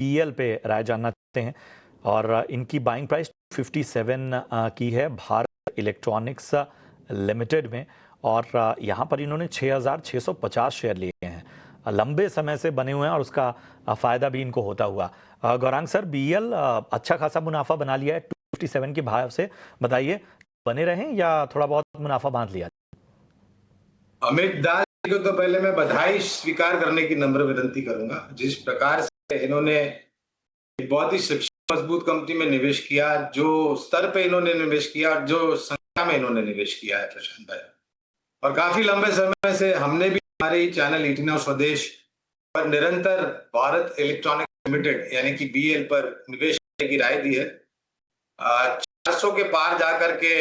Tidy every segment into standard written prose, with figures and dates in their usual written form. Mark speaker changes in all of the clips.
Speaker 1: BEL पे राय जानना चाहते हैं और इनकी बाइंग प्राइस 57 की है भारत इलेक्ट्रॉनिक्स लिमिटेड में और यहाँ पर इन्होंने 6,650 शेयर लिए हैं, लंबे समय से बने हुए हैं और उसका फ़ायदा भी इनको होता हुआ। गौरांग सर, बीईएल अच्छा खासा मुनाफा बना लिया है 257 के भाव से, बताइए बने रहें या थोड़ा बहुत मुनाफा बांध लिया?
Speaker 2: अमित दास जी को तो पहले मैं बधाई स्वीकार करने की नम्र विनती करूंगा। जिस प्रकार से इन्होंने एक बहुत ही सक्षम मजबूत कंपनी में निवेश किया, जो स्तर पे इन्होंने निवेश किया, जो संख्या में इन्होंने निवेश किया है प्रशांत भाई, और काफी लंबे समय से हमने भी हमारे ही चैनल 18 स्वदेश पर निरंतर भारत इलेक्ट्रॉनिक्स लिमिटेड यानी कि बीईएल पर निवेश करने की राय दी है। 400 के पार जाकर के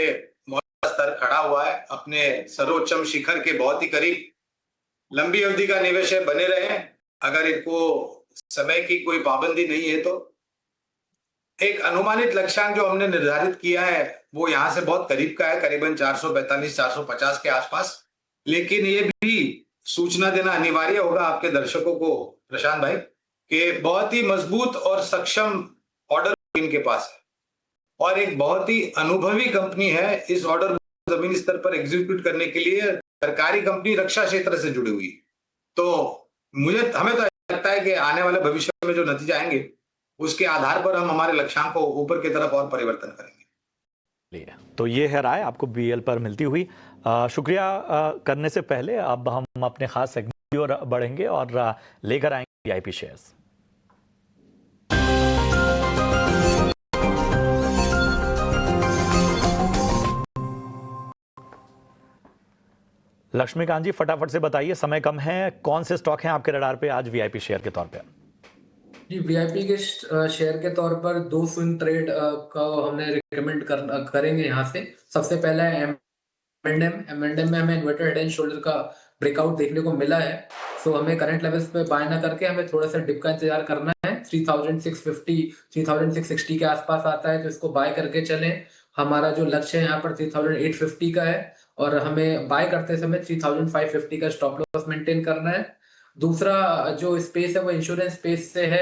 Speaker 2: मौजूदा स्तर खड़ा हुआ है, अपने सर्वोच्चम शिखर के बहुत ही करीब। लंबी अवधि का निवेश है, बने रहे। अगर इनको समय की कोई पाबंदी नहीं है तो एक अनुमानित लक्ष्यांक जो हमने निर्धारित किया है वो यहाँ से बहुत करीब का है, करीबन 445 450 के आसपास। लेकिन ये भी सूचना देना अनिवार्य होगा आपके दर्शकों को प्रशांत भाई कि बहुत ही मजबूत और सक्षम ऑर्डर इनके पास है और एक बहुत ही अनुभवी कंपनी है इस ऑर्डर जमीनी स्तर पर एग्जीक्यूट करने के लिए। सरकारी कंपनी रक्षा क्षेत्र से जुड़ी हुई, तो हमें तो लगता है कि आने वाले भविष्य में जो नतीजे आएंगे उसके आधार पर हम हमारे लक्ष्यांक को ऊपर की तरफ और परिवर्तन करेंगे।
Speaker 1: तो ये है राय आपको बीईएल पर मिलती हुई। शुक्रिया करने से पहले अब हम अपने खास सेगमेंट की ओर बढ़ेंगे और लेकर आएंगे वीआईपी शेयर्स। लक्ष्मीकांत जी, फटाफट से बताइए, समय कम है, कौन से स्टॉक हैं आपके रडार पे आज वीआईपी शेयर के तौर पे?
Speaker 3: जी, वीआईपी के शेयर के तौर पर 2 स्विंग ट्रेड का हमने रिकमेंड करेंगे यहाँ से। सबसे पहला है एम&एम में हमें इन्वर्टेड हेड एंड शोल्डर का ब्रेकआउट देखने को मिला है, सो हमें करंट लेवल्स पे बाय ना करके हमें थोड़ा सा डिप का इंतजार करना है। 3650 3660 के आसपास आता है तो इसको बाय करके चलें। हमारा जो लक्ष्य है यहाँ पर 3850 का है और हमें बाय करते समय 3550 का स्टॉप लॉस मेंटेन करना है। दूसरा जो स्पेस है वो इंश्योरेंस स्पेस से है,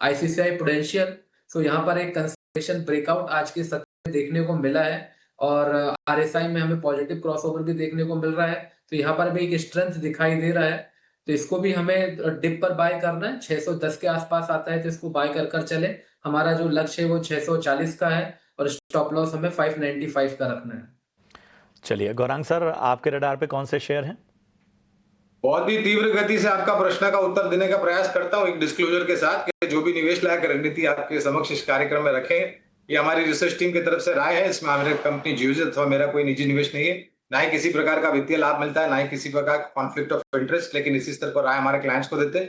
Speaker 3: आईसीआईसीआई प्रूडेंशियल। सो यहाँ पर एक कंसोलिडेशन ब्रेकआउट आज के सत्र में देखने को मिला है और आरएसआई में हमें पॉजिटिव क्रॉसओवर भी देखने को मिल रहा है, तो यहाँ पर भी एक स्ट्रेंथ दिखाई दे रहा है, तो इसको भी हमें डिप पर बाय करना है। 610 के आसपास आता है तो इसको बाय कर चले। हमारा जो लक्ष्य है वो 640 का है और स्टॉप लॉस हमें 595 का रखना है।
Speaker 1: चलिए गौरांग सर, आपके रडार पे कौन से शेयर हैं?
Speaker 2: बहुत ही तीव्र गति से आपका प्रश्न का उत्तर देने का प्रयास करता हूं एक डिस्क्लोजर के साथ कि जो भी निवेश लायक रणनीति आपके समक्ष इस कार्यक्रम में रखें, ये हमारी रिसर्च टीम की तरफ से राय है। इसमें हमारे कंपनी जीओजी अथवा मेरा कोई निजी निवेश नहीं है, ना ही किसी प्रकार का वित्तीय लाभ मिलता है, ना ही किसी प्रकार का कॉन्फ्लिक्ट ऑफ इंटरेस्ट। लेकिन इसी स्तर पर राय हमारे क्लाइंट्स को देते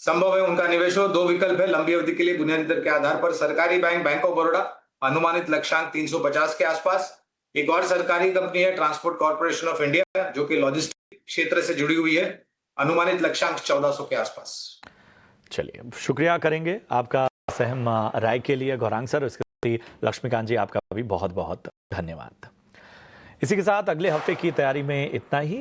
Speaker 2: संभव है उनका निवेश हो। 2 विकल्प है लंबी अवधि के लिए बुनियादी दर के आधार पर। सरकारी बैंक ऑफ बड़ौदा, अनुमानित लक्ष्यांक 350 के आसपास। एक और सरकारी कंपनी है ट्रांसपोर्ट कॉर्पोरेशन ऑफ इंडिया जो कि लॉजिस्टिक क्षेत्र से जुड़ी हुई है, अनुमानित लक्ष्यांक 1400 के आसपास।
Speaker 1: चलिए, शुक्रिया करेंगे आपका सहम राय के लिए गौरांग सर। इसके साथ ही लक्ष्मीकांत जी, आपका भी बहुत बहुत धन्यवाद। इसी के साथ अगले हफ्ते की तैयारी में इतना ही।